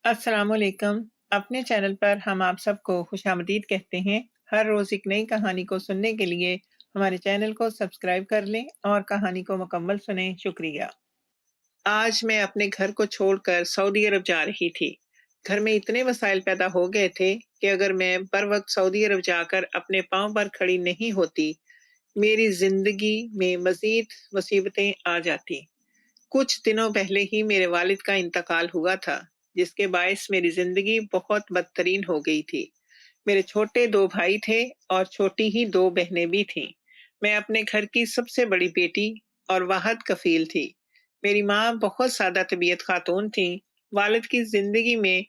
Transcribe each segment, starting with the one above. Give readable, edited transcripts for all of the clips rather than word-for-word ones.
السلام علیکم۔ اپنے چینل پر ہم آپ سب کو خوش آمدید کہتے ہیں۔ ہر روز ایک نئی کہانی کو سننے کے لیے ہمارے چینل کو سبسکرائب کر لیں اور کہانی کو مکمل سنیں۔ شکریہ۔ آج میں اپنے گھر کو چھوڑ کر سعودی عرب جا رہی تھی۔ گھر میں اتنے مسائل پیدا ہو گئے تھے کہ اگر میں بر وقت سعودی عرب جا کر اپنے پاؤں پر کھڑی نہیں ہوتی، میری زندگی میں مزید مصیبتیں آ جاتی۔ کچھ دنوں پہلے ہی میرے والد کا انتقال ہوا تھا، جس کے باعث میری زندگی بہت بدترین ہو گئی تھی۔ میرے چھوٹے 2 بھائی تھے اور چھوٹی ہی 2 بہنیں بھی تھیں۔ میں اپنے گھر کی سب سے بڑی بیٹی اور واحد کفیل تھی۔ میری ماں بہت سادہ طبیعت خاتون تھیں۔ والد کی زندگی میں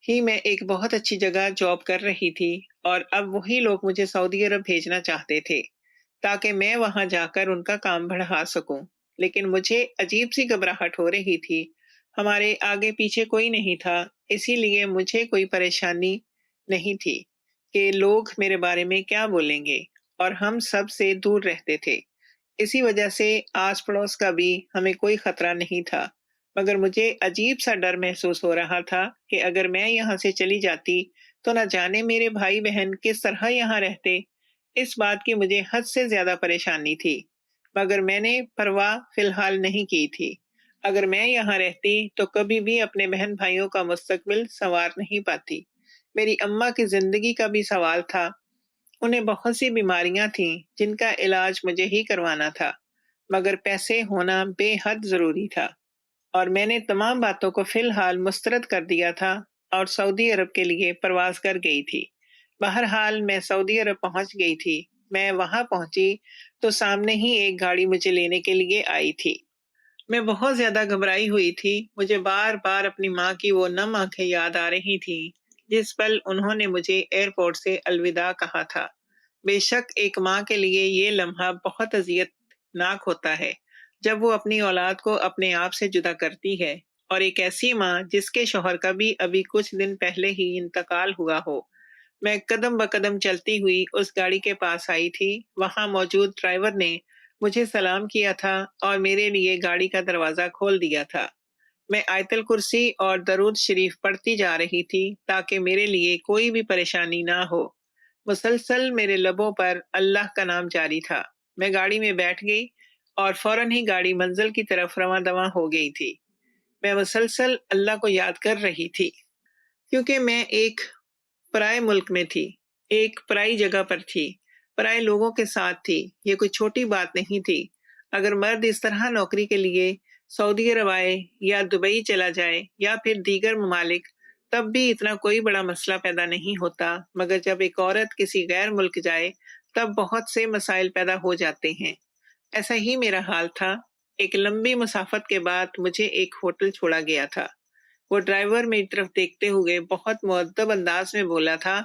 ہی میں ایک بہت اچھی جگہ جاب کر رہی تھی اور اب وہی لوگ مجھے سعودی عرب بھیجنا چاہتے تھے تاکہ میں وہاں جا کر ان کا کام بڑھا سکوں۔ لیکن مجھے عجیب سی گھبراہٹ ہو رہی تھی۔ ہمارے آگے پیچھے کوئی نہیں تھا، اسی لیے مجھے کوئی پریشانی نہیں تھی کہ لوگ میرے بارے میں کیا بولیں گے، اور ہم سب سے دور رہتے تھے۔ اسی وجہ سے آس پڑوس کا بھی ہمیں کوئی خطرہ نہیں تھا، مگر مجھے عجیب سا ڈر محسوس ہو رہا تھا کہ اگر میں یہاں سے چلی جاتی تو نہ جانے میرے بھائی بہن کس طرح یہاں رہتے۔ اس بات کی مجھے حد سے زیادہ پریشانی تھی، مگر میں نے پرواہ فی الحال نہیں کی تھی۔ اگر میں یہاں رہتی تو کبھی بھی اپنے بہن بھائیوں کا مستقبل سنوار نہیں پاتی۔ میری اماں کی زندگی کا بھی سوال تھا۔ انہیں بہت سی بیماریاں تھیں جن کا علاج مجھے ہی کروانا تھا، مگر پیسے ہونا بے حد ضروری تھا، اور میں نے تمام باتوں کو فی الحال مسترد کر دیا تھا اور سعودی عرب کے لیے پرواز کر گئی تھی۔ بہرحال میں سعودی عرب پہنچ گئی تھی۔ میں وہاں پہنچی تو سامنے ہی ایک گاڑی مجھے لینے کے لیے آئی تھی۔ میں بہت زیادہ گھبرائی ہوئی تھی۔ مجھے بار بار اپنی ماں کی وہ نم آنکھیں یاد آ رہی تھیں جس پل انہوں نے مجھے ایئرپورٹ سے الوداع کہا تھا۔ بے شک ایک ماں کے لیے یہ لمحہ بہت اذیت ناک ہوتا ہے جب وہ اپنی اولاد کو اپنے آپ سے جدا کرتی ہے، اور ایک ایسی ماں جس کے شوہر کا بھی ابھی کچھ دن پہلے ہی انتقال ہوا ہو۔ میں قدم بقدم چلتی ہوئی اس گاڑی کے پاس آئی تھی۔ وہاں موجود ڈرائیور نے مجھے سلام کیا تھا اور میرے لیے گاڑی کا دروازہ کھول دیا تھا۔ میں آیت الکرسی اور درود شریف پڑھتی جا رہی تھی تاکہ میرے لیے کوئی بھی پریشانی نہ ہو۔ مسلسل میرے لبوں پر اللہ کا نام جاری تھا۔ میں گاڑی میں بیٹھ گئی اور فوراً ہی گاڑی منزل کی طرف رواں دواں ہو گئی تھی۔ میں مسلسل اللہ کو یاد کر رہی تھی، کیونکہ میں ایک پرائے ملک میں تھی، ایک پرائی جگہ پر تھی، پرائے لوگوں کے ساتھ تھی۔ یہ کوئی چھوٹی بات نہیں تھی۔ اگر مرد اس طرح نوکری کے لیے سعودی عرب آئے یا دبئی چلا جائے یا پھر دیگر ممالک، تب بھی اتنا کوئی بڑا مسئلہ پیدا نہیں ہوتا، مگر جب ایک عورت کسی غیر ملک جائے تب بہت سے مسائل پیدا ہو جاتے ہیں۔ ایسا ہی میرا حال تھا۔ ایک لمبی مسافت کے بعد مجھے ایک ہوٹل چھوڑا گیا تھا۔ وہ ڈرائیور میری طرف دیکھتے ہوئے بہت مؤدب انداز میں بولا تھا،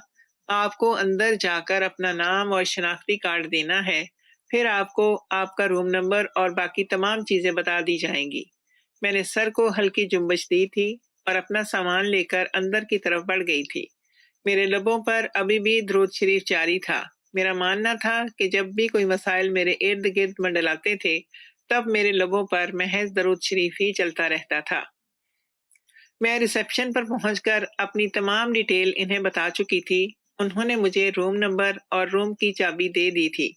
آپ کو اندر جا کر اپنا نام اور شناختی کارڈ دینا ہے، پھر آپ کو آپ کا روم نمبر اور باقی تمام چیزیں بتا دی جائیں گی۔ میں نے سر کو ہلکی جنبش دی تھی اور اپنا سامان لے کر اندر کی طرف بڑھ گئی تھی۔ میرے لبوں پر ابھی بھی درود شریف جاری تھا۔ میرا ماننا تھا کہ جب بھی کوئی مسائل میرے ارد گرد منڈلاتے تھے تب میرے لبوں پر محض درود شریف ہی چلتا رہتا تھا۔ میں ریسیپشن پر پہنچ کر اپنی تمام ڈیٹیل انہیں بتا چکی تھی۔ انہوں نے مجھے روم نمبر اور روم کی چابی دے دی تھی۔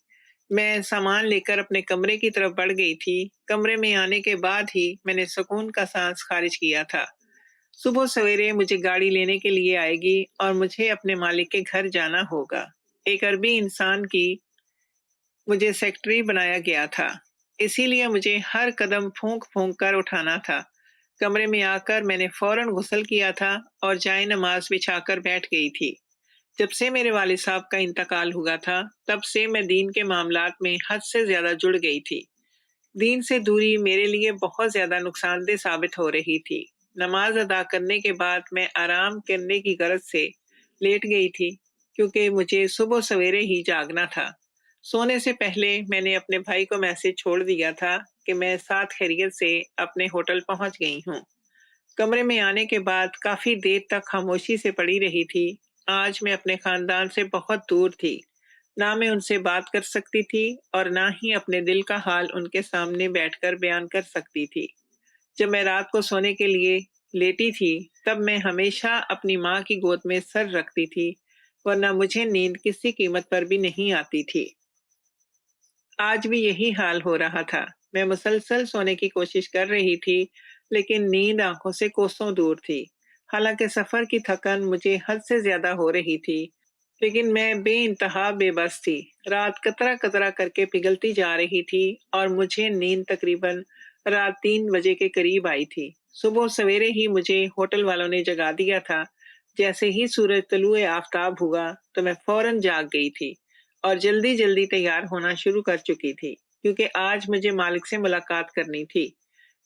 میں سامان لے کر اپنے کمرے کی طرف بڑھ گئی تھی۔ کمرے میں آنے کے بعد ہی میں نے سکون کا سانس خارج کیا تھا۔ صبح سویرے مجھے گاڑی لینے کے لیے آئے گی اور مجھے اپنے مالک کے گھر جانا ہوگا۔ ایک عربی انسان کی مجھے سیکٹری بنایا گیا تھا، اسی لیے مجھے ہر قدم پھونک پھونک کر اٹھانا تھا۔ کمرے میں آ کر میں نے فوراً غسل کیا تھا اور جائے نماز بچھا کر بیٹھ گئی تھی۔ جب سے میرے والد صاحب کا انتقال ہوا تھا تب سے میں دین کے معاملات میں حد سے زیادہ جڑ گئی تھی۔ دین سے دوری میرے لیے بہت زیادہ نقصان دہ ثابت ہو رہی تھی۔ نماز ادا کرنے کے بعد میں آرام کرنے کی غرض سے لیٹ گئی تھی، کیونکہ مجھے صبح سویرے ہی جاگنا تھا۔ سونے سے پہلے میں نے اپنے بھائی کو میسج چھوڑ دیا تھا کہ میں ساتھ خیریت سے اپنے ہوٹل پہنچ گئی ہوں۔ کمرے میں آنے کے بعد کافی دیر تک خاموشی سے پڑی رہی تھی۔ آج میں اپنے خاندان سے بہت دور تھی۔ نہ میں ان سے بات کر سکتی تھی اور نہ ہی اپنے دل کا حال ان کے سامنے بیٹھ کر بیان کر سکتی تھی۔ جب میں رات کو سونے کے لیے لیٹی تھی تب میں ہمیشہ اپنی ماں کی گود میں سر رکھتی تھی، ورنہ مجھے نیند کسی قیمت پر بھی نہیں آتی تھی۔ آج بھی یہی حال ہو رہا تھا۔ میں مسلسل سونے کی کوشش کر رہی تھی، لیکن نیند آنکھوں سے کوسوں دور تھی۔ حالانکہ سفر کی تھکن مجھے حد سے زیادہ ہو رہی تھی، لیکن میں بے انتہا بے بس تھی۔ رات قطرہ قطرہ کر کے پگھلتی جا رہی تھی اور مجھے نیند تقریباً رات 3 بجے کے قریب آئی تھی۔ صبح سویرے ہی مجھے ہوٹل والوں نے جگا دیا تھا۔ جیسے ہی سورج طلوع آفتاب ہوا تو میں فوراً جاگ گئی تھی اور جلدی جلدی تیار ہونا شروع کر چکی تھی، کیونکہ آج مجھے مالک سے ملاقات کرنی تھی۔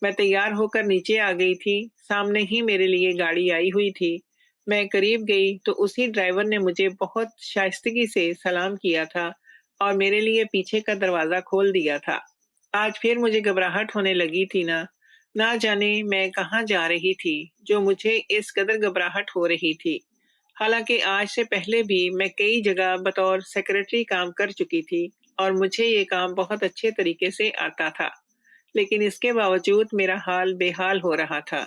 میں تیار ہو کر نیچے آ گئی تھی۔ سامنے ہی میرے لیے گاڑی آئی ہوئی تھی۔ میں قریب گئی تو اسی ڈرائیور نے مجھے بہت شائستگی سے سلام کیا تھا اور میرے لیے پیچھے کا دروازہ کھول دیا تھا۔ آج پھر مجھے گھبراہٹ ہونے لگی تھی نہ جانے میں کہاں جا رہی تھی جو مجھے اس قدر گھبراہٹ ہو رہی تھی۔ حالانکہ آج سے پہلے بھی میں کئی جگہ بطور سیکرٹری کام کر چکی تھی اور مجھے یہ کام بہت اچھے طریقے سے آتا تھا، لیکن اس کے باوجود میرا حال بے حال ہو رہا تھا۔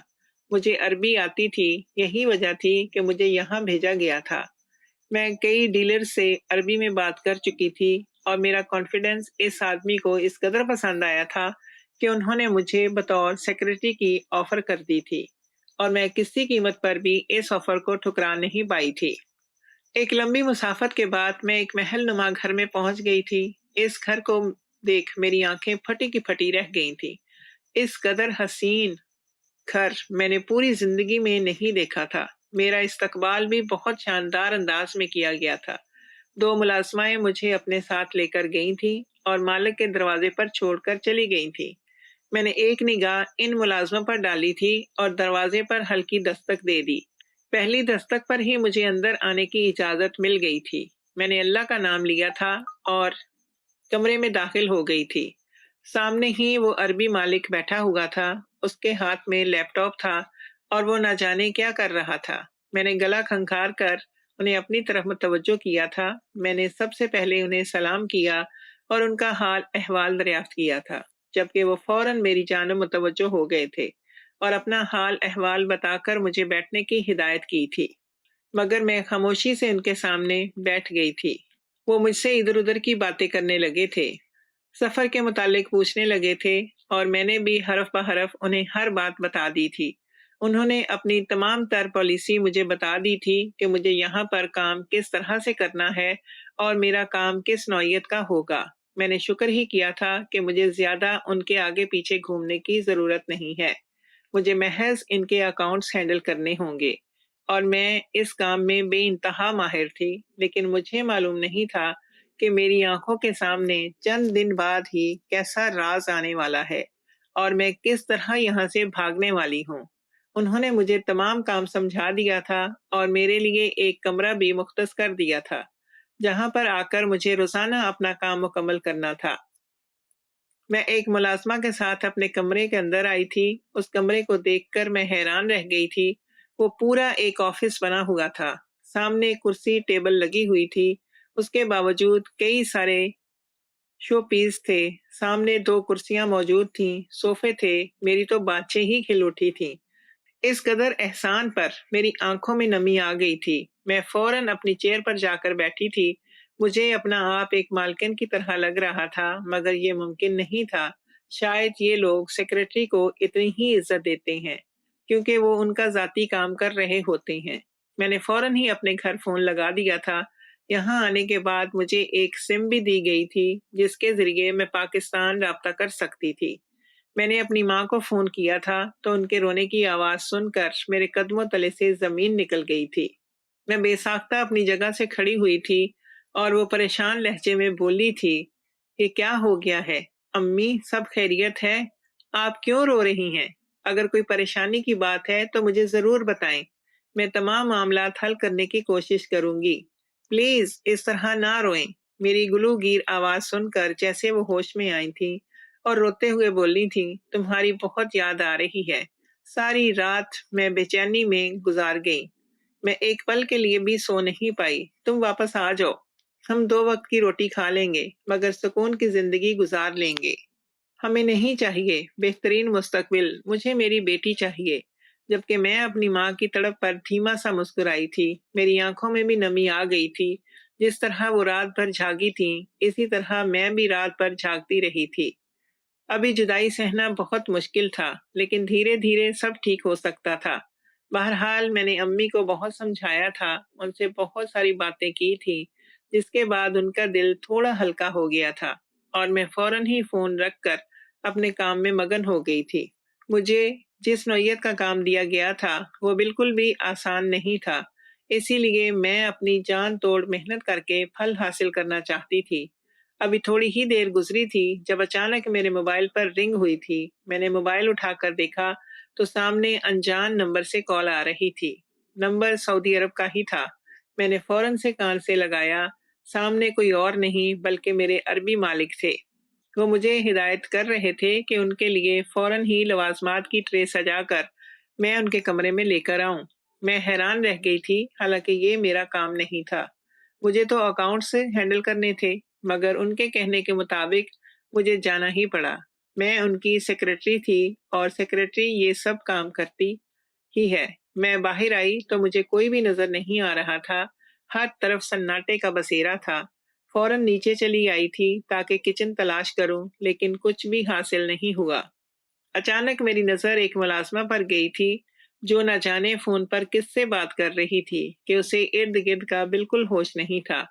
مجھے عربی آتی تھی، یہی وجہ تھی کہ مجھے یہاں بھیجا گیا تھا۔ میں کئی ڈیلر سے عربی میں بات کر چکی تھی اور میرا کانفیڈنس اس آدمی کو اس قدر پسند آیا تھا کہ انہوں نے مجھے بطور سیکرٹری کی آفر کر دی تھی اور میں کسی قیمت پر بھی اس آفر کو ٹھکرا نہیں پائی تھی۔ ایک لمبی مسافت کے بعد میں ایک محل نما گھر میں پہنچ گئی تھی۔ اس گھر کو دیکھ میری آنکھیں پھٹی کی پھٹی رہ گئی تھی۔ اس قدر حسین گھر میں نے پوری زندگی میں نہیں دیکھا تھا۔ میرا استقبال بھی بہت شاندار انداز میں کیا گیا تھا۔ 2 ملازمائیں مجھے اپنے ساتھ لے کر گئی تھیں اور مالک کے دروازے پر چھوڑ کر چلی گئی تھیں۔ میں نے ایک نگاہ ان ملازموں پر ڈالی تھی اور دروازے پر ہلکی دستک دے دی۔ پہلی دستک پر ہی مجھے اندر آنے کی اجازت مل گئی تھی۔ میں نے اللہ کا نام لیا تھا اور کمرے میں داخل ہو گئی تھی۔ سامنے ہی وہ عربی مالک بیٹھا ہوا تھا۔ اس کے ہاتھ میں لیپ ٹاپ تھا اور وہ نہ جانے کیا کر رہا تھا۔ میں نے گلا کھنکھار کر انہیں اپنی طرف متوجہ کیا تھا۔ میں نے سب سے پہلے انہیں سلام کیا اور ان کا حال احوال دریافت کیا تھا، جبکہ وہ فوراً میری جانب متوجہ ہو گئے تھے اور اپنا حال احوال بتا کر مجھے بیٹھنے کی ہدایت کی تھی، مگر میں خاموشی سے ان کے سامنے بیٹھ گئی تھی۔ وہ مجھ سے ادھر ادھر کی باتیں کرنے لگے تھے، سفر کے متعلق پوچھنے لگے تھے اور میں نے بھی حرف بحرف انہیں ہر بات بتا دی تھی۔ انہوں نے اپنی تمام تر پالیسی مجھے بتا دی تھی کہ مجھے یہاں پر کام کس طرح سے کرنا ہے اور میرا کام کس نوعیت کا ہوگا۔ میں نے شکر ہی کیا تھا کہ مجھے زیادہ ان کے آگے پیچھے گھومنے کی ضرورت نہیں ہے۔ مجھے محض ان کے اکاؤنٹس ہینڈل کرنے ہوں گے اور میں اس کام میں بے انتہا ماہر تھی، لیکن مجھے معلوم نہیں تھا کہ میری آنکھوں کے سامنے چند دن بعد ہی کیسا راز آنے والا ہے اور میں کس طرح یہاں سے بھاگنے والی ہوں۔ انہوں نے مجھے تمام کام سمجھا دیا تھا اور میرے لیے ایک کمرہ بھی مختص کر دیا تھا جہاں پر آ کر مجھے روزانہ اپنا کام مکمل کرنا تھا۔ میں ایک ملازمہ کے ساتھ اپنے کمرے کے اندر آئی تھی۔ اس کمرے کو دیکھ کر میں حیران رہ گئی تھی۔ وہ پورا ایک آفس بنا ہوا تھا۔ سامنے کرسی ٹیبل لگی ہوئی تھی، اس کے باوجود کئی سارے شو پیس تھے۔ سامنے 2 کرسیاں موجود تھیں، صوفے تھے۔ میری تو بانچیں ہی کھل اٹھی تھیں۔ اس قدر احسان پر میری آنکھوں میں نمی آ گئی تھی۔ میں فوراً اپنی چیئر پر جا کر بیٹھی تھی۔ مجھے اپنا آپ ایک مالکن کی طرح لگ رہا تھا، مگر یہ ممکن نہیں تھا۔ شاید یہ لوگ سیکرٹری کو اتنی ہی عزت دیتے ہیں کیونکہ وہ ان کا ذاتی کام کر رہے ہوتے ہیں۔ میں نے فوراً ہی اپنے گھر فون لگا دیا تھا۔ یہاں آنے کے بعد مجھے ایک سم بھی دی گئی تھی جس کے ذریعے میں پاکستان رابطہ کر سکتی تھی۔ میں نے اپنی ماں کو فون کیا تھا تو ان کے رونے کی آواز سن کر میرے قدموں تلے سے زمین نکل گئی تھی۔ میں بے ساختہ اپنی جگہ سے کھڑی ہوئی تھی اور وہ پریشان لہجے میں بولی تھی، یہ کیا ہو گیا ہے؟ امی، سب خیریت ہے؟ آپ کیوں رو رہی ہیں؟ اگر کوئی پریشانی کی بات ہے تو مجھے ضرور بتائیں۔ میں تمام معاملات حل کرنے کی کوشش کروں گی۔ پلیز اس طرح نہ روئیں۔ میری گلو گیر آواز سن کر جیسے وہ ہوش میں آئی تھیں اور روتے ہوئے بولی تھیں، تمہاری بہت یاد آ رہی ہے۔ ساری رات میں بے چینی میں گزار گئی۔ میں ایک پل کے لیے بھی سو نہیں پائی۔ تم واپس آ جاؤ۔ ہم 2 وقت کی روٹی کھا لیں گے مگر سکون کی زندگی گزار لیں گے۔ ہمیں نہیں چاہیے بہترین مستقبل، مجھے میری بیٹی چاہیے۔ جبکہ میں اپنی ماں کی تڑپ پر دھیما سا مسکرائی تھی۔ میری آنکھوں میں بھی نمی آ گئی تھی۔ جس طرح وہ رات بھر جھاگی تھیں، اسی طرح میں بھی رات بھر جھاگتی رہی تھی۔ ابھی جدائی سہنا بہت مشکل تھا، لیکن دھیرے دھیرے سب ٹھیک ہو سکتا تھا۔ بہرحال میں نے امی کو بہت سمجھایا تھا، ان سے بہت ساری باتیں کی تھی، جس کے بعد ان کا دل تھوڑا ہلکا ہو گیا تھا اور میں فوراً ہی فون رکھ کر اپنے کام میں مگن ہو گئی تھی۔ مجھے جس نوعیت کا کام دیا گیا تھا وہ بالکل بھی آسان نہیں تھا، اسی لیے میں اپنی جان توڑ محنت کر کے پھل حاصل کرنا چاہتی تھی۔ ابھی تھوڑی ہی دیر گزری تھی جب اچانک میرے موبائل پر رنگ ہوئی تھی۔ میں نے موبائل اٹھا کر دیکھا تو سامنے انجان نمبر سے کال آ رہی تھی۔ نمبر سعودی عرب کا ہی تھا۔ میں نے فوراً سے کان سے لگایا۔ سامنے کوئی اور نہیں بلکہ میرے عربی مالک تھے۔ وہ مجھے ہدایت کر رہے تھے کہ ان کے لیے فوراً ہی لوازمات کی ٹرے سجا کر میں ان کے کمرے میں لے کر آؤں۔ میں حیران رہ گئی تھی، حالانکہ یہ میرا کام نہیں تھا۔ مجھے تو اکاؤنٹس ہینڈل کرنے تھے، مگر ان کے کہنے کے مطابق مجھے جانا ہی پڑا۔ میں ان کی سیکرٹری تھی اور سیکرٹری یہ سب کام کرتی ہی ہے۔ میں باہر آئی تو مجھے کوئی بھی نظر نہیں آ رہا تھا۔ ہر طرف سناٹے کا بسیرا تھا۔ فوراً نیچے چلی آئی تھی تاکہ کچن تلاش کروں، لیکن کچھ بھی حاصل نہیں ہوا۔ اچانک میری نظر ایک ملازمہ پر گئی تھی جو نہ جانے فون پر کس سے بات کر رہی تھی کہ اسے ارد گرد کا بالکل ہوش نہیں تھا۔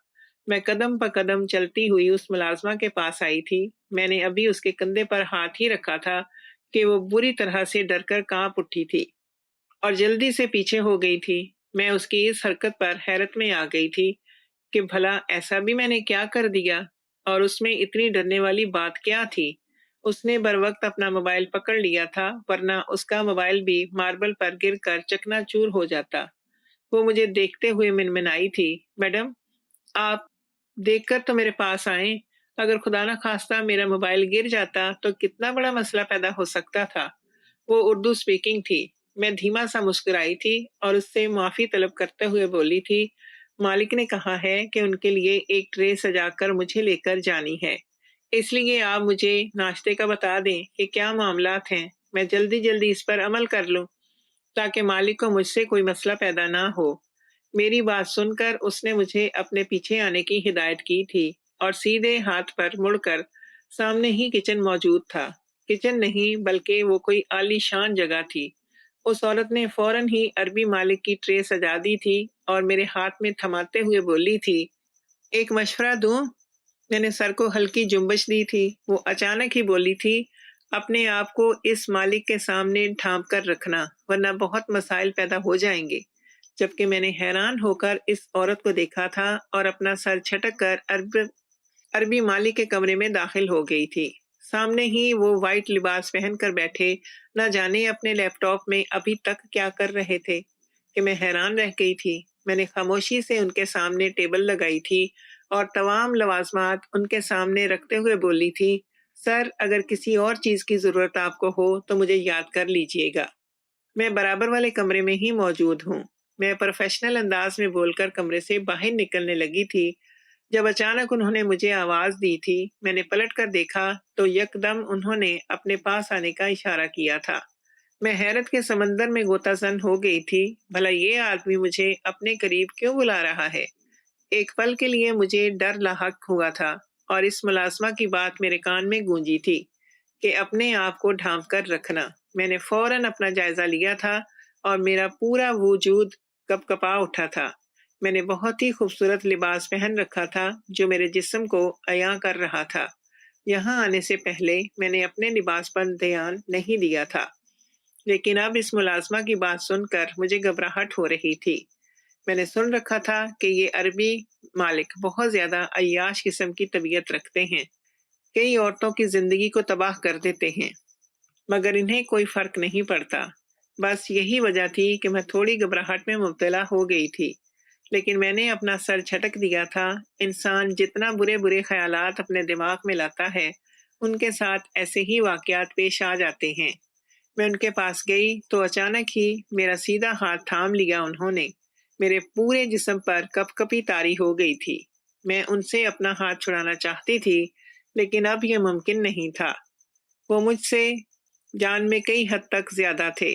میں قدم پہ قدم چلتی ہوئی اس ملازمہ کے پاس آئی تھی۔ میں نے ابھی اس کے کندھے پر ہاتھ ہی رکھا تھا کہ وہ بری طرح سے ڈر کر کانپ اٹھی تھی اور جلدی سے پیچھے ہو گئی تھی۔ میں اس کی اس حرکت پر حیرت میں آ گئی تھی کہ بھلا ایسا بھی میں نے کیا کر دیا، اور اس میں اتنی ڈرنے والی بات کیا تھی؟ اس نے بر وقت اپنا موبائل پکڑ لیا تھا، ورنہ اس کا موبائل بھی ماربل پر گر کر چکنا چور ہو جاتا۔ وہ مجھے دیکھتے ہوئے منمنائی تھی، میڈم آپ دیکھ کر تو میرے پاس آئیں۔ اگر خدا نہ خواستہ میرا موبائل گر جاتا تو کتنا بڑا مسئلہ پیدا ہو سکتا تھا۔ وہ اردو اسپیکنگ تھی۔ میں دھیما سا مسکرائی تھی اور اس سے معافی طلب کرتے ہوئے بولی تھی، مالک نے کہا ہے کہ ان کے لیے ایک ٹرے سجا کر مجھے لے کر جانی ہے، اس لیے آپ مجھے ناشتے کا بتا دیں کہ کیا معاملات ہیں۔ میں جلدی جلدی اس پر عمل کر لوں تاکہ مالک کو مجھ سے کوئی مسئلہ پیدا نہ ہو۔ میری بات سن کر اس نے مجھے اپنے پیچھے آنے کی ہدایت کی تھی اور سیدھے ہاتھ پر مڑ کر سامنے ہی کچن موجود تھا۔ کچن نہیں بلکہ وہ کوئی عالی شان جگہ تھی۔ اس عورت نے فوراً ہی عربی مالک کی ٹرے سجا دی تھی اور میرے ہاتھ میں تھماتے ہوئے بولی تھی، ایک مشورہ دوں؟ میں نے سر کو ہلکی جنبش دی تھی۔ وہ اچانک ہی بولی تھی، اپنے آپ کو اس مالک کے سامنے ڈھانپ کر رکھنا، ورنہ بہت مسائل پیدا ہو جائیں گے۔ جبکہ میں نے حیران ہو کر اس عورت کو دیکھا تھا اور اپنا سر چھٹک کر عربی مالک کے کمرے میں داخل ہو گئی تھی۔ سامنے ہی وہ وائٹ لباس پہن کر بیٹھے، نہ جانے اپنے لیپ ٹاپ میں ابھی تک کیا کر رہے تھے کہ میں حیران رہ گئی تھی۔ میں نے خاموشی سے ان کے سامنے ٹیبل لگائی تھی اور تمام لوازمات ان کے سامنے رکھتے ہوئے بولی تھی، سر اگر کسی اور چیز کی ضرورت آپ کو ہو تو مجھے یاد کر لیجئے گا، میں برابر والے کمرے میں ہی موجود ہوں۔ میں پروفیشنل انداز میں بول کر کمرے سے باہر نکلنے لگی تھی جب اچانک انہوں نے مجھے آواز دی تھی۔ میں نے پلٹ کر دیکھا تو یکدم انہوں نے اپنے پاس آنے کا اشارہ کیا تھا۔ میں حیرت کے سمندر میں غوطہ زن ہو گئی تھی، بھلا یہ آدمی مجھے اپنے قریب کیوں بلا رہا ہے؟ ایک پل کے لیے مجھے ڈر لاحق ہوا تھا اور اس ملازمہ کی بات میرے کان میں گونجی تھی کہ اپنے آپ کو ڈھانپ کر رکھنا۔ میں نے فوراً اپنا جائزہ لیا تھا اور میرا پورا وجود کپ کپا اٹھا تھا۔ میں نے بہت ہی خوبصورت لباس پہن رکھا تھا جو میرے جسم کو عیاں کر رہا تھا۔ یہاں آنے سے پہلے میں نے اپنے لباس پر دھیان نہیں دیا تھا، لیکن اب اس ملازمہ کی بات سن کر مجھے گھبراہٹ ہو رہی تھی۔ میں نے سن رکھا تھا کہ یہ عربی مالک بہت زیادہ عیاش قسم کی طبیعت رکھتے ہیں، کئی عورتوں کی زندگی کو تباہ کر دیتے ہیں، مگر انہیں کوئی فرق نہیں پڑتا۔ بس یہی وجہ تھی کہ میں تھوڑی گھبراہٹ میں مبتلا ہو گئی تھی، لیکن میں نے اپنا سر جھٹک دیا تھا۔ انسان جتنا برے برے خیالات اپنے دماغ میں لاتا ہے، ان کے ساتھ ایسے ہی واقعات پیش آ جاتے ہیں۔ میں ان کے پاس گئی تو اچانک ہی میرا سیدھا ہاتھ تھام لیا انہوں نے۔ میرے پورے جسم پر کپ کپی طاری ہو گئی تھی۔ میں ان سے اپنا ہاتھ چھڑانا چاہتی تھی، لیکن اب یہ ممکن نہیں تھا۔ وہ مجھ سے جان میں کئی حد تک زیادہ تھے۔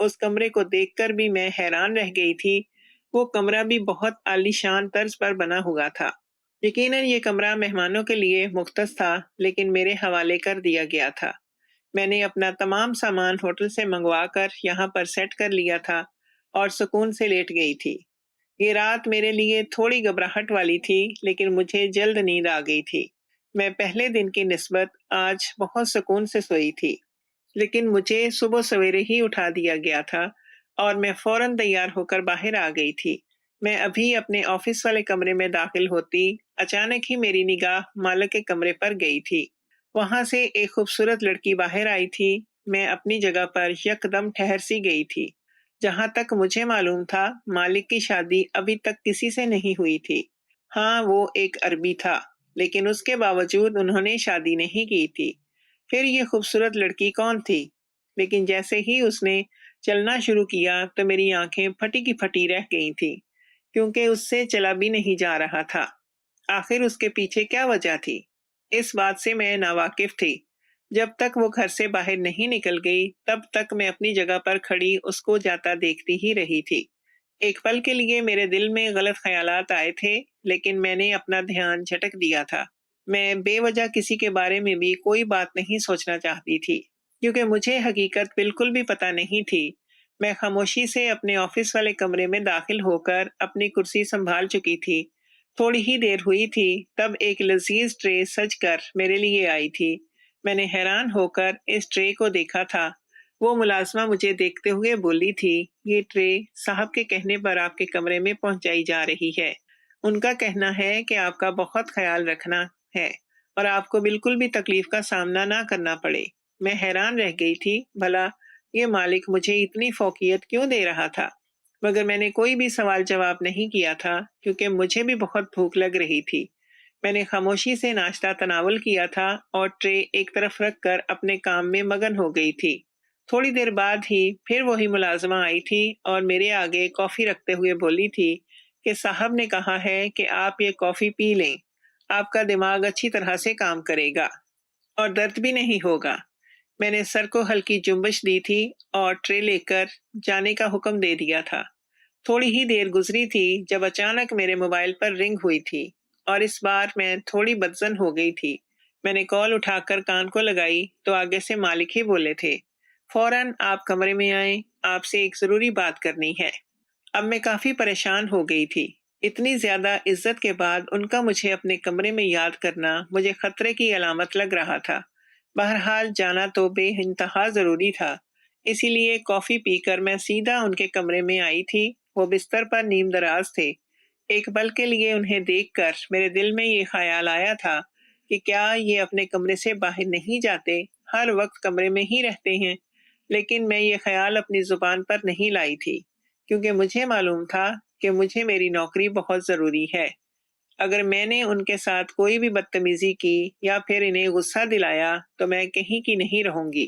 اس کمرے کو دیکھ کر بھی میں حیران رہ گئی تھی۔ وہ کمرہ بھی بہت عالیشان طرز پر بنا ہوا تھا۔ یقیناً یہ کمرہ مہمانوں کے لیے مختص تھا، لیکن میرے حوالے کر دیا گیا تھا۔ میں نے اپنا تمام سامان ہوٹل سے منگوا کر یہاں پر سیٹ کر لیا تھا اور سکون سے لیٹ گئی تھی۔ یہ رات میرے لیے تھوڑی گھبراہٹ والی تھی، لیکن مجھے جلد نیند آ گئی تھی۔ میں پہلے دن کی نسبت آج بہت سکون سے سوئی تھی، لیکن مجھے صبح سویرے ہی اٹھا دیا گیا تھا اور میں فوراً تیار ہو کر باہر آ گئی تھی۔ میں ابھی اپنے آفس والے کمرے میں داخل ہوتی، اچانک ہی میری نگاہ مالک کے کمرے پر گئی تھی۔ وہاں سے ایک خوبصورت لڑکی باہر آئی تھی۔ میں اپنی جگہ پر یکدم ٹھہر سی گئی تھی۔ جہاں تک مجھے معلوم تھا، مالک کی شادی ابھی تک کسی سے نہیں ہوئی تھی۔ ہاں، وہ ایک عربی تھا، لیکن اس کے باوجود انہوں نے شادی نہیں کی تھی۔ پھر یہ خوبصورت لڑکی کون تھی؟ لیکن جیسے ہی اس نے چلنا شروع کیا تو میری آنکھیں پھٹی کی پھٹی رہ گئی تھیں، کیونکہ اس سے چلا بھی نہیں جا رہا تھا۔ آخر اس کے پیچھے کیا وجہ تھی؟ اس بات سے میں ناواقف تھی۔ جب تک وہ گھر سے باہر نہیں نکل گئی، تب تک میں اپنی جگہ پر کھڑی اس کو جاتا دیکھتی ہی رہی تھی۔ ایک پل کے لیے میرے دل میں غلط خیالات آئے تھے، لیکن میں نے اپنا دھیان جھٹک دیا تھا۔ میں بے وجہ کسی کے بارے میں بھی کوئی بات نہیں سوچنا چاہتی تھی، کیونکہ مجھے حقیقت بالکل بھی پتہ نہیں تھی۔ میں خاموشی سے اپنے آفس والے کمرے میں داخل ہو کر اپنی کرسی سنبھال چکی تھی۔ تھوڑی ہی دیر ہوئی تھی، تب ایک لذیذ ٹرے سج کر میرے لیے آئی تھی۔ میں نے حیران ہو کر اس ٹرے کو دیکھا تھا۔ وہ ملازمہ مجھے دیکھتے ہوئے بولی تھی، یہ ٹرے صاحب کے کہنے پر آپ کے کمرے میں پہنچائی جا رہی ہے۔ ان کا کہنا ہے کہ آپ کا بہت خیال رکھنا ہے اور آپ کو بالکل بھی تکلیف کا سامنا نہ کرنا پڑے۔ میں حیران رہ گئی تھی، بھلا یہ مالک مجھے اتنی فوقیت کیوں دے رہا تھا؟ مگر میں نے کوئی بھی سوال جواب نہیں کیا تھا، کیونکہ مجھے بھی بہت بھوک لگ رہی تھی۔ میں نے خاموشی سے ناشتہ تناول کیا تھا اور ٹرے ایک طرف رکھ کر اپنے کام میں مگن ہو گئی تھی۔ تھوڑی دیر بعد ہی پھر وہی ملازمہ آئی تھی اور میرے آگے کافی رکھتے ہوئے بولی تھی کہ صاحب نے کہا ہے کہ آپ یہ کافی پی لیں، آپ کا دماغ اچھی طرح سے کام کرے گا اور درد بھی نہیں ہوگا۔ میں نے سر کو ہلکی جنبش دی تھی اور ٹرے لے کر جانے کا حکم دے دیا تھا۔ تھوڑی ہی دیر گزری تھی جب اچانک میرے موبائل پر رنگ ہوئی تھی، اور اس بار میں تھوڑی بدظن ہو گئی تھی۔ میں نے کال اٹھا کر کان کو لگائی تو آگے سے مالک ہی بولے تھے، فوراً آپ کمرے میں آئیں، آپ سے ایک ضروری بات کرنی ہے۔ اب میں کافی پریشان ہو گئی تھی۔ اتنی زیادہ عزت کے بعد ان کا مجھے اپنے کمرے میں یاد کرنا مجھے خطرے کی علامت لگ رہا تھا۔ بہرحال جانا تو بے انتہا ضروری تھا، اسی لیے کافی پی کر میں سیدھا ان کے کمرے میں آئی تھی۔ وہ بستر پر نیم دراز تھے۔ ایک پل کے لیے انہیں دیکھ کر میرے دل میں یہ خیال آیا تھا کہ کیا یہ اپنے کمرے سے باہر نہیں جاتے، ہر وقت کمرے میں ہی رہتے ہیں؟ لیکن میں یہ خیال اپنی زبان پر نہیں لائی تھی، کیونکہ مجھے معلوم تھا کہ مجھے میری نوکری بہت ضروری ہے۔ اگر میں نے ان کے ساتھ کوئی بھی بدتمیزی کی یا پھر انہیں غصہ دلایا تو میں کہیں کی نہیں رہوں گی۔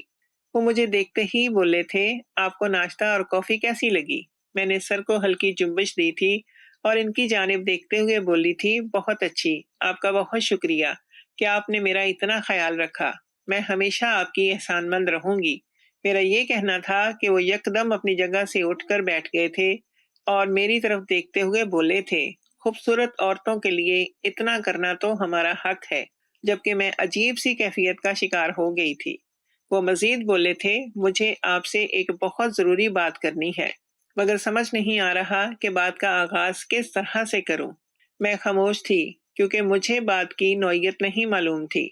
وہ مجھے دیکھتے ہی بولے تھے، آپ کو ناشتہ اور کافی کیسی لگی؟ میں نے سر کو ہلکی جنبش دی تھی اور ان کی جانب دیکھتے ہوئے بولی تھی، بہت اچھی، آپ کا بہت شکریہ کہ آپ نے میرا اتنا خیال رکھا۔ میں ہمیشہ آپ کی احسان مند رہوں گی۔ میرا یہ کہنا تھا کہ وہ یکدم اپنی جگہ سے اٹھ کر بیٹھ گئے تھے اور میری طرف دیکھتے ہوئے بولے تھے، خوبصورت عورتوں کے لیے اتنا کرنا تو ہمارا حق ہے، جبکہ میں عجیب سی کیفیت کا شکار ہو گئی تھی۔ وہ مزید بولے تھے، مجھے آپ سے ایک بہت ضروری بات کرنی ہے، مگر سمجھ نہیں آ رہا کہ بات کا آغاز کس طرح سے کروں۔ میں خاموش تھی، کیونکہ مجھے بات کی نوعیت نہیں معلوم تھی،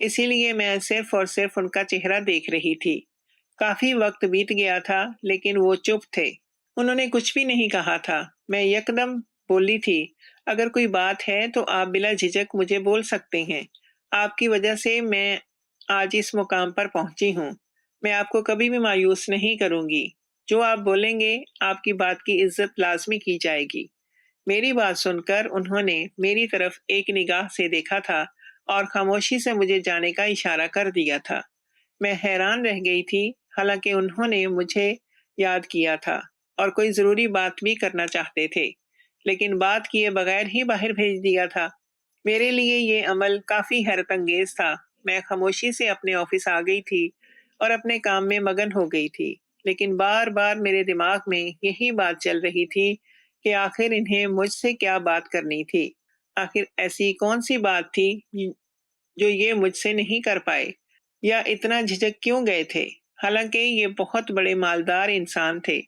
اسی لیے میں صرف اور صرف ان کا چہرہ دیکھ رہی تھی۔ کافی وقت بیت گیا تھا، لیکن وہ چپ تھے۔ انہوں نے کچھ بھی نہیں کہا تھا۔ میں یکدم بولی تھی، اگر کوئی بات ہے تو آپ بلا جھجک مجھے بول سکتے ہیں۔ آپ کی وجہ سے میں آج اس مقام پر پہنچی ہوں۔ میں آپ کو کبھی بھی مایوس نہیں کروں گی۔ جو آپ بولیں گے، آپ کی بات کی عزت لازمی کی جائے گی۔ میری بات سن کر انہوں نے میری طرف ایک نگاہ سے دیکھا تھا اور خاموشی سے مجھے جانے کا اشارہ کر دیا تھا۔ میں حیران رہ گئی تھی، حالانکہ انہوں نے مجھے یاد کیا تھا اور کوئی ضروری بات بھی کرنا چاہتے تھے، لیکن بات کیے بغیر ہی باہر بھیج دیا تھا۔ میرے لیے یہ عمل کافی حیرت انگیز تھا۔ میں خاموشی سے اپنے آفس آ گئی تھی اور اپنے کام میں مگن ہو گئی تھی، لیکن بار بار میرے دماغ میں یہی بات چل رہی تھی کہ آخر انہیں مجھ سے کیا بات کرنی تھی۔ آخر ایسی کون سی بات تھی جو یہ مجھ سے نہیں کر پائے، یا اتنا جھجک کیوں گئے تھے؟ حالانکہ یہ بہت بڑے مالدار انسان تھے،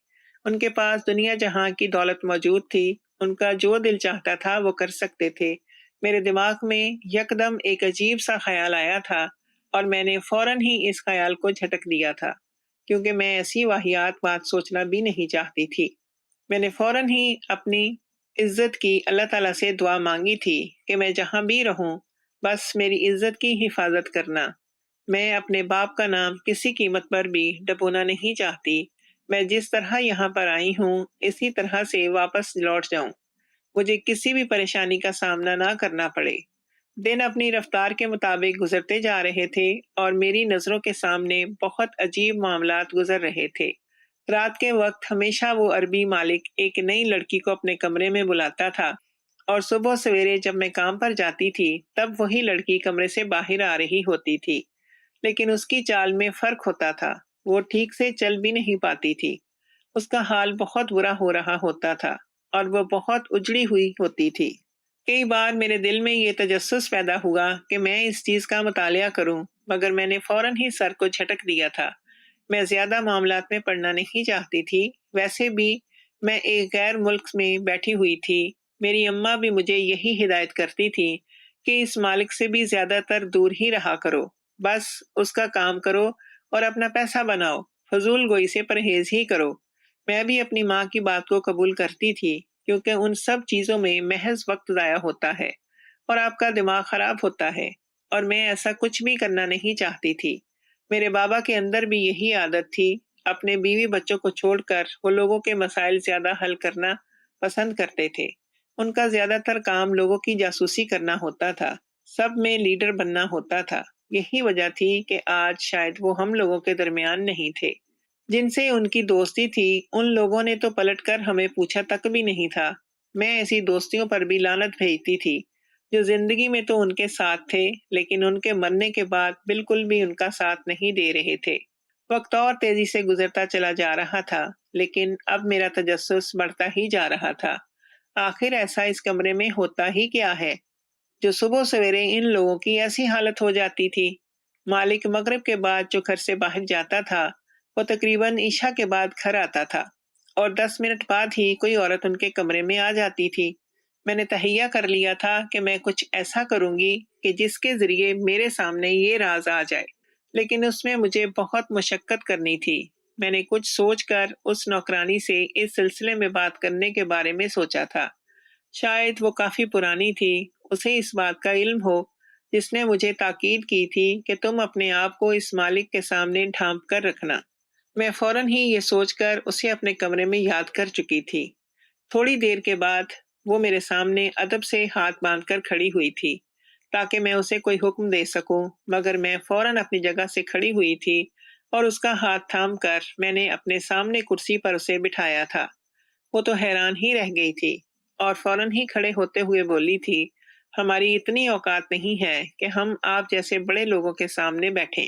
ان کے پاس دنیا جہاں کی دولت موجود تھی، ان کا جو دل چاہتا تھا وہ کر سکتے تھے۔ میرے دماغ میں یکدم ایک عجیب سا خیال آیا تھا، اور میں نے فوراً ہی اس خیال کو جھٹک دیا تھا، کیونکہ میں ایسی واہیات بات سوچنا بھی نہیں چاہتی تھی۔ میں نے فوراً ہی اپنی عزت کی اللہ تعالیٰ سے دعا مانگی تھی کہ میں جہاں بھی رہوں، بس میری عزت کی حفاظت کرنا۔ میں اپنے باپ کا نام کسی قیمت پر بھی ڈبونا نہیں چاہتی۔ میں جس طرح یہاں پر آئی ہوں اسی طرح سے واپس لوٹ جاؤں، مجھے کسی بھی پریشانی کا سامنا نہ کرنا پڑے۔ دن اپنی رفتار کے مطابق گزرتے جا رہے تھے، اور میری نظروں کے سامنے بہت عجیب معاملات گزر رہے تھے۔ رات کے وقت ہمیشہ وہ عربی مالک ایک نئی لڑکی کو اپنے کمرے میں بلاتا تھا، اور صبح سویرے جب میں کام پر جاتی تھی تب وہی لڑکی کمرے سے باہر آ رہی ہوتی تھی، لیکن اس کی چال میں فرق ہوتا تھا، وہ ٹھیک سے چل بھی نہیں پاتی تھی، اس کا حال بہت برا ہو رہا ہوتا تھا، اور وہ بہت اجڑی ہوئی ہوتی تھی۔ کئی بار میرے دل میں یہ تجسس پیدا ہوا کہ میں اس چیز کا مطالعہ کروں، مگر میں نے فوراً ہی سر کو جھٹک دیا تھا۔ میں زیادہ معاملات میں پڑنا نہیں چاہتی تھی، ویسے بھی میں ایک غیر ملک میں بیٹھی ہوئی تھی۔ میری اماں بھی مجھے یہی ہدایت کرتی تھی کہ اس مالک سے بھی زیادہ تر دور ہی رہا کرو، بس اس کا کام کرو اور اپنا پیسہ بناؤ، فضول گوئی سے پرہیز ہی کرو۔ میں بھی اپنی ماں کی بات کو قبول کرتی تھی، کیونکہ ان سب چیزوں میں محض وقت ضائع ہوتا ہے اور آپ کا دماغ خراب ہوتا ہے، اور میں ایسا کچھ بھی کرنا نہیں چاہتی تھی۔ میرے بابا کے اندر بھی یہی عادت تھی، اپنے بیوی بچوں کو چھوڑ کر وہ لوگوں کے مسائل زیادہ حل کرنا پسند کرتے تھے۔ ان کا زیادہ تر کام لوگوں کی جاسوسی کرنا ہوتا تھا، سب میں لیڈر بننا ہوتا تھا۔ یہی وجہ تھی کہ آج شاید وہ ہم لوگوں کے درمیان نہیں تھے۔ جن سے ان کی دوستی تھی ان لوگوں نے تو پلٹ کر ہمیں پوچھا تک بھی نہیں تھا۔ میں ایسی دوستیوں پر بھی لعنت بھیجتی تھی، جو زندگی میں تو ان کے ساتھ تھے لیکن ان کے مرنے کے بعد بالکل بھی ان کا ساتھ نہیں دے رہے تھے۔ وقت اور تیزی سے گزرتا چلا جا رہا تھا، لیکن اب میرا تجسس بڑھتا ہی جا رہا تھا۔ آخر ایسا اس کمرے میں ہوتا ہی کیا ہے جو صبح سویرے ان لوگوں کی ایسی حالت ہو جاتی تھی؟ مالک مغرب کے بعد جو گھر سے باہر جاتا تھا وہ تقریباً عشاء کے بعد گھر آتا تھا، اور 10 منٹ بعد ہی کوئی عورت ان کے کمرے میں آ جاتی تھی۔ میں نے تہیہ کر لیا تھا کہ میں کچھ ایسا کروں گی کہ جس کے ذریعے میرے سامنے یہ راز آ جائے، لیکن اس میں مجھے بہت مشقت کرنی تھی۔ میں نے کچھ سوچ کر اس نوکرانی سے اس سلسلے میں بات کرنے کے بارے میں سوچا تھا۔ شاید وہ کافی پرانی تھی، اسے اس بات کا علم ہو جس نے مجھے تاکید کی تھی کہ تم اپنے آپ کو اس مالک کے سامنے ڈھانپ کر رکھنا۔ میں فوراً ہی یہ سوچ کر اسے اپنے کمرے میں یاد کر چکی تھی۔ تھوڑی دیر کے بعد وہ میرے سامنے ادب سے ہاتھ باندھ کر کھڑی ہوئی تھی تاکہ میں اسے کوئی حکم دے سکوں، مگر میں فوراً اپنی جگہ سے کھڑی ہوئی تھی اور اس کا ہاتھ تھام کر میں نے اپنے سامنے کرسی پر اسے بٹھایا تھا۔ وہ تو حیران ہی رہ گئی تھی اور فوراً ہی کھڑے ہوتے ہوئے بولی تھی، ہماری اتنی اوقات نہیں ہے کہ ہم آپ جیسے بڑے لوگوں کے سامنے بیٹھیں۔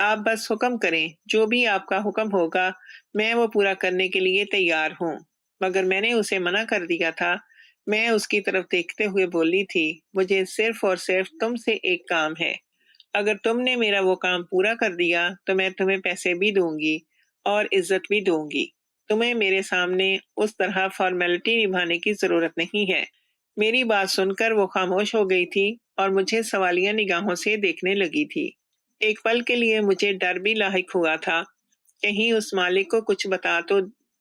آپ بس حکم کریں، جو بھی آپ کا حکم ہوگا میں وہ پورا کرنے کے لیے تیار ہوں۔ مگر میں نے اسے منع کر دیا تھا۔ میں اس کی طرف دیکھتے ہوئے بولی تھی، مجھے صرف اور صرف تم سے ایک کام ہے۔ اگر تم نے میرا وہ کام پورا کر دیا تو میں تمہیں پیسے بھی دوں گی اور عزت بھی دوں گی۔ تمہیں میرے سامنے اس طرح فارمیلٹی نبھانے کی ضرورت نہیں ہے۔ میری بات سن کر وہ خاموش ہو گئی تھی اور مجھے سوالیہ نگاہوں سے دیکھنے لگی تھی۔ ایک پل کے لیے مجھے ڈر بھی لاحق ہوا تھا، کہیں اس مالک کو کچھ بتا تو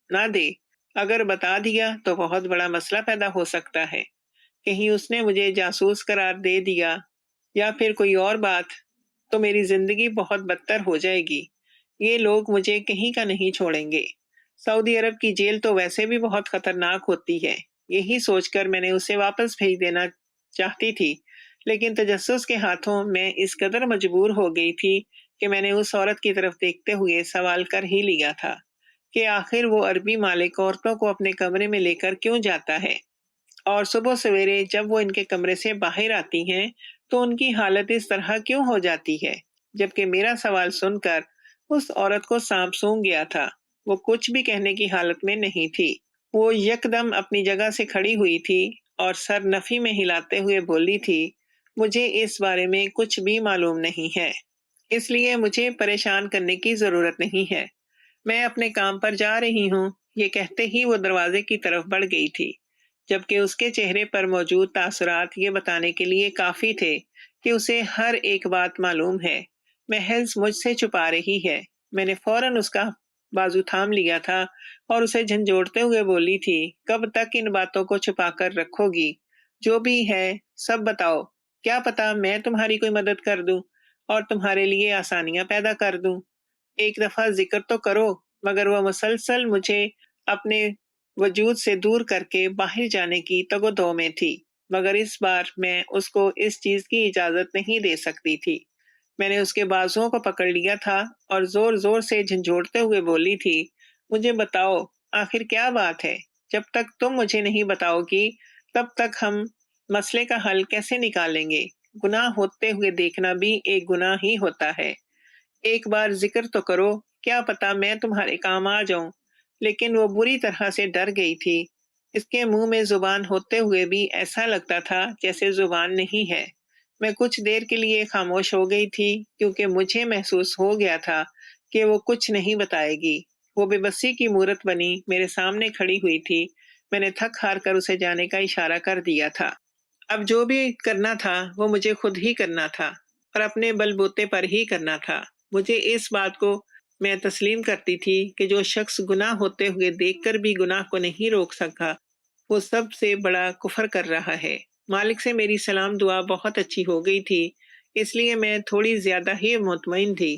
نہ دے۔ اگر بتا دیا تو بہت بڑا مسئلہ پیدا ہو سکتا ہے، کہیں اس نے مجھے جاسوس قرار دے دیا یا پھر کوئی اور بات، تو میری زندگی بہت بدتر ہو جائے گی۔ یہ لوگ مجھے کہیں کا نہیں چھوڑیں گے۔ سعودی عرب کی جیل تو ویسے بھی بہت خطرناک ہوتی ہے۔ یہی سوچ کر میں نے اسے واپس بھیج دینا چاہتی تھی، لیکن تجسس کے ہاتھوں میں اس قدر مجبور ہو گئی تھی کہ میں نے اس عورت کی طرف دیکھتے ہوئے سوال کر ہی لیا تھا کہ آخر وہ عربی مالک عورتوں کو اپنے کمرے میں لے کر کیوں جاتا ہے، اور صبح سویرے جب وہ ان کے کمرے سے باہر آتی ہیں تو ان کی حالت اس طرح کیوں ہو جاتی ہے، جبکہ میرا سوال سن کر اس عورت کو سانپ سونگھ گیا تھا۔ وہ کچھ بھی کہنے کی حالت میں نہیں تھی۔ وہ یکدم اپنی جگہ سے کھڑی ہوئی تھی اور سر نفی میں ہلاتے ہوئے بولی تھی، مجھے اس بارے میں کچھ بھی معلوم نہیں ہے، اس لیے مجھے پریشان کرنے کی ضرورت نہیں ہے۔ میں اپنے کام پر جا رہی ہوں۔ یہ کہتے ہی وہ دروازے کی طرف بڑھ گئی تھی، جبکہ اس کے چہرے پر موجود تاثرات یہ بتانے کے لیے کافی تھے کہ اسے ہر ایک بات معلوم ہے، محض مجھ سے چھپا رہی ہے۔ میں نے فوراً اس کا بازو تھام لیا تھا اور اسے جھنجھوڑتے ہوئے بولی تھی، کب تک ان باتوں کو چھپا کر رکھو گی؟ جو بھی ہے سب بتاؤ، کیا پتا میں تمہاری کوئی مدد کر دوں اور تمہارے لیے آسانیاں پیدا کر دوں۔ ایک دفعہ ذکر تو کرو۔ مگر وہ مسلسل مجھے اپنے وجود سے دور کر کے باہر جانے کی تگ و دو میں تھی، مگر اس بار میں اس کو اس چیز کی اجازت نہیں دے سکتی تھی۔ میں نے اس کے بازوؤں کو پکڑ لیا تھا اور زور زور سے جھنجھوڑتے ہوئے بولی تھی، مجھے بتاؤ، آخر کیا بات ہے؟ جب تک تم مجھے نہیں بتاؤ گی تب تک ہم مسئلے کا حل کیسے نکالیں گے؟ گناہ ہوتے ہوئے دیکھنا بھی ایک گناہ ہی ہوتا ہے۔ ایک بار ذکر تو کرو، کیا پتا میں تمہارے کام آ جاؤں۔ لیکن وہ بری طرح سے ڈر گئی تھی۔ اس کے منہ میں زبان ہوتے ہوئے بھی ایسا لگتا تھا جیسے زبان نہیں ہے۔ میں کچھ دیر کے لیے خاموش ہو گئی تھی، کیونکہ مجھے محسوس ہو گیا تھا کہ وہ کچھ نہیں بتائے گی۔ وہ بے بسی کی مورت بنی میرے سامنے کھڑی ہوئی تھی۔ میں نے تھک ہار کر اسے جانے کا اشارہ کر دیا تھا۔ اب جو بھی کرنا تھا وہ مجھے خود ہی کرنا تھا اور اپنے بل بوتے پر ہی کرنا تھا۔ مجھے اس بات کو میں تسلیم کرتی تھی کہ جو شخص گناہ ہوتے ہوئے دیکھ کر بھی گناہ کو نہیں روک سکا، وہ سب سے بڑا کفر کر رہا ہے۔ مالک سے میری سلام دعا بہت اچھی ہو گئی تھی، اس لیے میں تھوڑی زیادہ ہی مطمئن تھی۔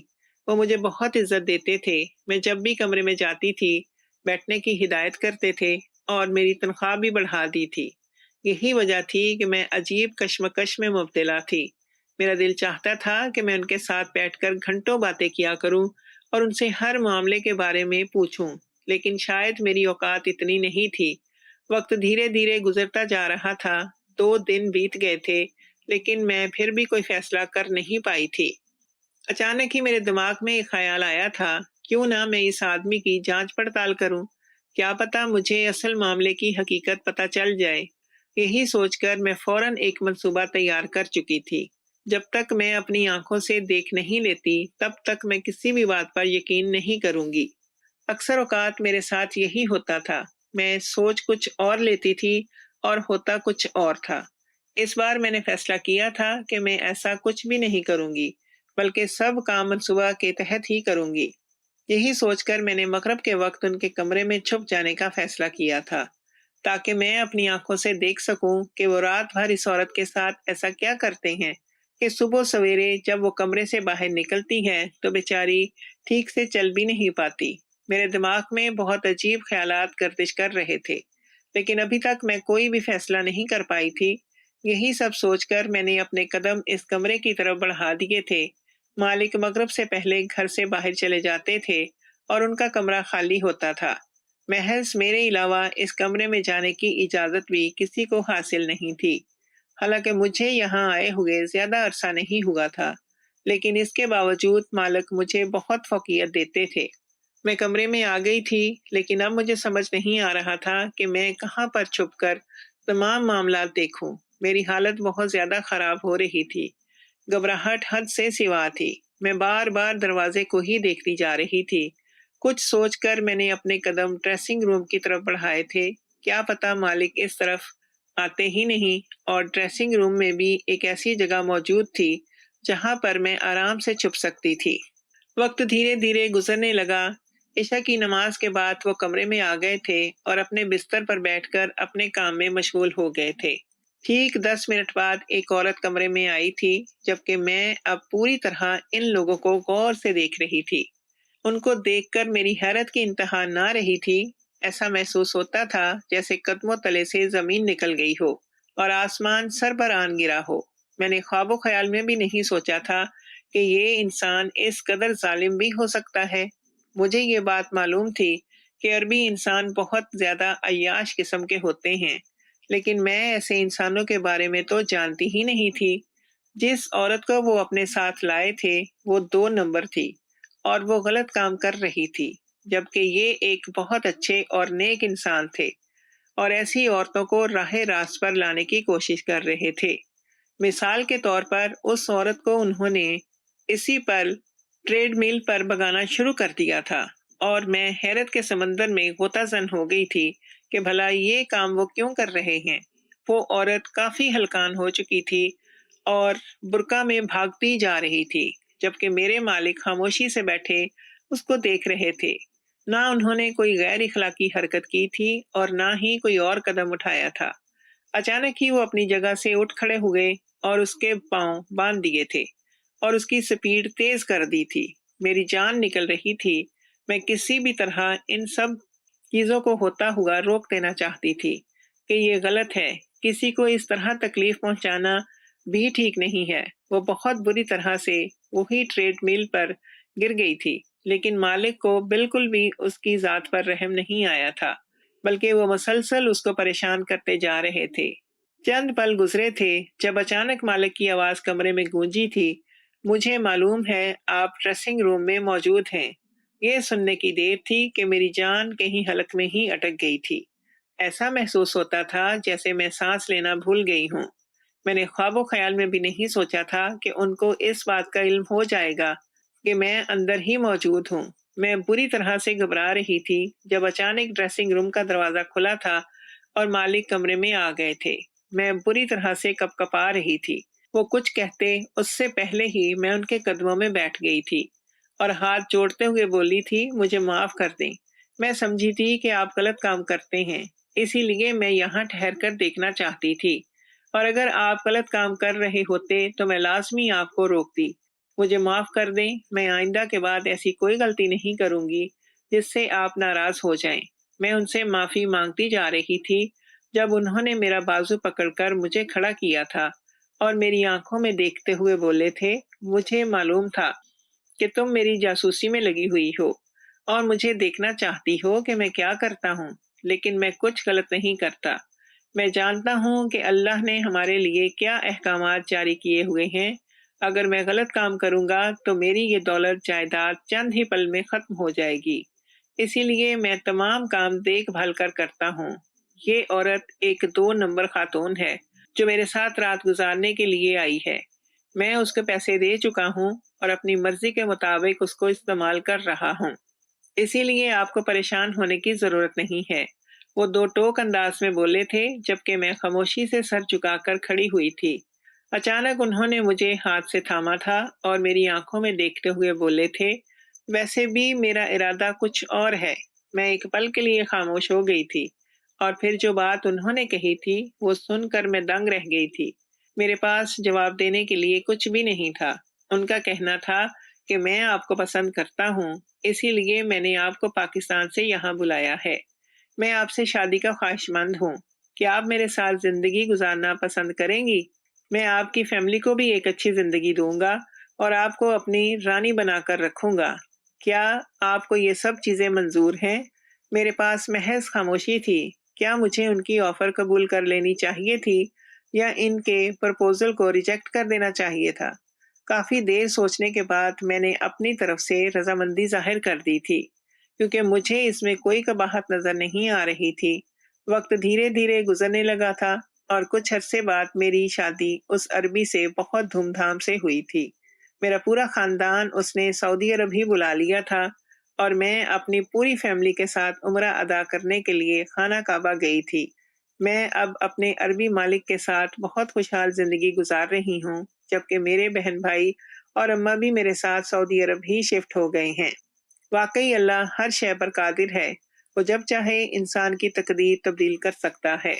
وہ مجھے بہت عزت دیتے تھے۔ میں جب بھی کمرے میں جاتی تھی بیٹھنے کی ہدایت کرتے تھے اور میری تنخواہ بھی بڑھا دی تھی۔ یہی وجہ تھی کہ میں عجیب کشمکش میں مبتلا تھی۔ میرا دل چاہتا تھا کہ میں ان کے ساتھ بیٹھ کر گھنٹوں باتیں کیا کروں اور ان سے ہر معاملے کے بارے میں پوچھوں، لیکن شاید میری اوقات اتنی نہیں تھی۔ وقت دھیرے دھیرے گزرتا جا رہا تھا۔ 2 دن بیت گئے تھے، لیکن میں پھر بھی کوئی فیصلہ کر نہیں پائی تھی۔ اچانک ہی میرے دماغ میں ایک خیال آیا تھا، کیوں نہ میں اس آدمی کی جانچ پڑتال کروں؟ کیا پتا مجھے اصل معاملے کی حقیقت پتہ چل جائے۔ یہی سوچ کر میں فوراً ایک منصوبہ تیار کر چکی تھی۔ جب تک میں اپنی آنکھوں سے دیکھ نہیں لیتی تب تک میں کسی بھی بات پر یقین نہیں کروں گی۔ اکثر اوقات میرے ساتھ یہی ہوتا تھا، میں سوچ کچھ اور لیتی تھی اور ہوتا کچھ اور تھا۔ اس بار میں نے فیصلہ کیا تھا کہ میں ایسا کچھ بھی نہیں کروں گی، بلکہ سب کام منصوبہ کے تحت ہی کروں گی۔ یہی سوچ کر میں نے مغرب کے وقت ان کے کمرے میں چھپ جانے کا فیصلہ کیا تھا، تاکہ میں اپنی آنکھوں سے دیکھ سکوں کہ وہ رات بھر اس عورت کے ساتھ ایسا کیا کرتے ہیں کہ صبح سویرے جب وہ کمرے سے باہر نکلتی ہے تو بیچاری ٹھیک سے چل بھی نہیں پاتی۔ میرے دماغ میں بہت عجیب خیالات گردش کر رہے تھے، لیکن ابھی تک میں کوئی بھی فیصلہ نہیں کر پائی تھی۔ یہی سب سوچ کر میں نے اپنے قدم اس کمرے کی طرف بڑھا دیے تھے۔ مالک مغرب سے پہلے گھر سے باہر چلے جاتے تھے اور ان کا کمرہ خالی ہوتا تھا۔ محض میرے علاوہ اس کمرے میں جانے کی اجازت بھی کسی کو حاصل نہیں تھی۔ حالانکہ مجھے یہاں آئے ہوئے زیادہ عرصہ نہیں ہوا تھا، لیکن اس کے باوجود مالک مجھے بہت فوقیت دیتے تھے۔ میں کمرے میں آ گئی تھی، لیکن اب مجھے سمجھ نہیں آ رہا تھا کہ میں کہاں پر چھپ کر تمام معاملات دیکھوں۔ میری حالت بہت زیادہ خراب ہو رہی تھی۔ گھبراہٹ حد سے سوا تھی۔ میں بار بار دروازے کو ہی دیکھتی جا رہی تھی۔ کچھ سوچ کر میں نے اپنے قدم ڈریسنگ روم کی طرف بڑھائے تھے۔ کیا پتا مالک اس طرف آتے ہی نہیں، اور ڈریسنگ روم میں بھی ایک ایسی جگہ موجود تھی جہاں پر میں آرام سے چھپ سکتی تھی۔ وقت دھیرے دھیرے گزرنے لگا۔ عشاء کی نماز کے بعد وہ کمرے میں آ گئے تھے اور اپنے بستر پر بیٹھ کر اپنے کام میں مشغول ہو گئے تھے۔ ٹھیک 10 منٹ بعد ایک عورت کمرے میں آئی تھی، جبکہ میں اب پوری طرح ان لوگوں کو غور سے دیکھ رہی تھی۔ ان کو دیکھ کر میری حیرت کی انتہا نہ رہی تھی۔ ایسا محسوس ہوتا تھا جیسے قدموں تلے سے زمین نکل گئی ہو اور آسمان سر پر آن گرا ہو۔ میں نے خواب و خیال میں بھی نہیں سوچا تھا کہ یہ انسان اس قدر ظالم بھی ہو سکتا ہے۔ مجھے یہ بات معلوم تھی کہ عربی انسان بہت زیادہ عیاش قسم کے ہوتے ہیں، لیکن میں ایسے انسانوں کے بارے میں تو جانتی ہی نہیں تھی۔ جس عورت کو وہ اپنے ساتھ لائے تھے وہ 2 نمبر تھی اور وہ غلط کام کر رہی تھی۔ جبکہ یہ ایک بہت اچھے اور نیک انسان تھے اور ایسی عورتوں کو راہ راست پر لانے کی کوشش کر رہے تھے۔ مثال کے طور پر اس عورت کو انہوں نے اسی پر ٹریڈ میل پر بگانا شروع کر دیا تھا اور میں حیرت کے سمندر میں غوطہ زن ہو گئی تھی کہ بھلا یہ کام وہ کیوں کر رہے ہیں۔ وہ عورت کافی ہلکان ہو چکی تھی اور برقع میں بھاگتی جا رہی تھی، جبکہ میرے مالک خاموشی سے بیٹھے اس کو دیکھ رہے تھے۔ نہ انہوں نے کوئی غیر اخلاقی حرکت کی تھی اور نہ ہی کوئی اور قدم اٹھایا تھا۔ اچانک ہی وہ اپنی جگہ سے اٹھ کھڑے ہوئے اور اس کے پاؤں باندھ دیے تھے اور اس کی سپیڈ تیز کر دی تھی۔ میری جان نکل رہی تھی۔ میں کسی بھی طرح ان سب چیزوں کو ہوتا ہوا روک دینا چاہتی تھی کہ یہ غلط ہے، کسی کو اس طرح تکلیف پہنچانا بھی ٹھیک نہیں ہے۔ وہ بہت بری طرح سے وہی ٹریڈ میل پر گر گئی تھی، لیکن مالک کو بالکل بھی اس کی ذات پر رحم نہیں آیا تھا، بلکہ وہ مسلسل اس کو پریشان کرتے جا رہے تھے۔ چند پل گزرے تھے جب اچانک مالک کی آواز کمرے میں گونجی تھی، مجھے معلوم ہے آپ ڈریسنگ روم میں موجود ہیں۔ یہ سننے کی دیر تھی کہ میری جان کہیں حلق میں ہی اٹک گئی تھی۔ ایسا محسوس ہوتا تھا جیسے میں سانس لینا بھول گئی ہوں۔ میں نے خواب و خیال میں بھی نہیں سوچا تھا کہ ان کو اس بات کا علم ہو جائے گا کہ میں اندر ہی موجود ہوں۔ میں بری طرح سے گھبرا رہی تھی جب اچانک ڈریسنگ روم کا دروازہ کھلا تھا اور مالک کمرے میں آ گئے تھے۔ میں بری طرح سے کپ کپا رہی تھی۔ وہ کچھ کہتے اس سے پہلے ہی میں ان کے قدموں میں بیٹھ گئی تھی اور ہاتھ جوڑتے ہوئے بولی تھی، مجھے معاف کر دیں۔ میں سمجھی تھی کہ آپ غلط کام کرتے ہیں، اسی لیے میں یہاں ٹھہر کر دیکھنا چاہتی تھی، اور اگر آپ غلط کام کر رہے ہوتے تو میں لازمی آپ کو روکتی۔ مجھے معاف کر دیں، میں آئندہ کے بعد ایسی کوئی غلطی نہیں کروں گی جس سے آپ ناراض ہو جائیں۔ میں ان سے معافی مانگتی جا رہی تھی جب انہوں نے میرا بازو پکڑ کر مجھے کھڑا کیا تھا اور میری آنکھوں میں دیکھتے ہوئے بولے تھے، مجھے معلوم تھا کہ تم میری جاسوسی میں لگی ہوئی ہو اور مجھے دیکھنا چاہتی ہو کہ میں کیا کرتا ہوں، لیکن میں کچھ غلط نہیں کرتا۔ میں جانتا ہوں کہ اللہ نے ہمارے لیے کیا احکامات جاری کیے ہوئے ہیں۔ اگر میں غلط کام کروں گا تو میری یہ دولت جائیداد چند ہی پل میں ختم ہو جائے گی، اسی لیے میں تمام کام دیکھ بھال کر کرتا ہوں۔ یہ عورت ایک 2 نمبر خاتون ہے جو میرے ساتھ رات گزارنے کے لیے آئی ہے۔ میں اس کے پیسے دے چکا ہوں اور اپنی مرضی کے مطابق اس کو استعمال کر رہا ہوں، اسی لیے آپ کو پریشان ہونے کی ضرورت نہیں ہے۔ وہ 2 ٹوک انداز میں بولے تھے جبکہ میں خاموشی سے سر جھکا کر کھڑی ہوئی تھی۔ اچانک انہوں نے مجھے ہاتھ سے تھاما تھا اور میری آنکھوں میں دیکھتے ہوئے بولے تھے، ویسے بھی میرا ارادہ کچھ اور ہے۔ میں ایک پل کے لیے خاموش ہو گئی تھی اور پھر جو بات انہوں نے کہی تھی وہ سن کر میں دنگ رہ گئی تھی۔ میرے پاس جواب دینے کے لیے کچھ بھی نہیں تھا۔ ان کا کہنا تھا کہ میں آپ کو پسند کرتا ہوں، اسی لیے میں نے آپ کو پاکستان سے یہاں بلایا ہے۔ میں آپ سے شادی کا خواہش مند ہوں۔ کیا آپ میرے ساتھ زندگی گزارنا پسند کریں گی؟ میں آپ کی فیملی کو بھی ایک اچھی زندگی دوں گا اور آپ کو اپنی رانی بنا کر رکھوں گا۔ کیا آپ کو یہ سب چیزیں منظور ہیں؟ میرے پاس محض خاموشی تھی۔ کیا مجھے ان کی آفر قبول کر لینی چاہیے تھی یا ان کے پرپوزل کو ریجیکٹ کر دینا چاہیے تھا؟ کافی دیر سوچنے کے بعد میں نے اپنی طرف سے رضامندی ظاہر کر دی تھی، کیونکہ مجھے اس میں کوئی قباحت نظر نہیں آ رہی تھی۔ وقت دھیرے دھیرے گزرنے لگا تھا اور کچھ عرصے بعد میری شادی اس عربی سے بہت دھوم دھام سے ہوئی تھی۔ میرا پورا خاندان اس نے سعودی عرب ہی بلا لیا تھا اور میں اپنی پوری فیملی کے ساتھ عمرہ ادا کرنے کے لیے خانہ کعبہ گئی تھی۔ میں اب اپنے عربی مالک کے ساتھ بہت خوشحال زندگی گزار رہی ہوں، جبکہ میرے بہن بھائی اور اماں بھی میرے ساتھ سعودی عرب ہی شفٹ ہو گئے ہیں۔ واقعی اللہ ہر شے پر قادر ہے، وہ جب چاہے انسان کی تقدیر تبدیل کر سکتا ہے۔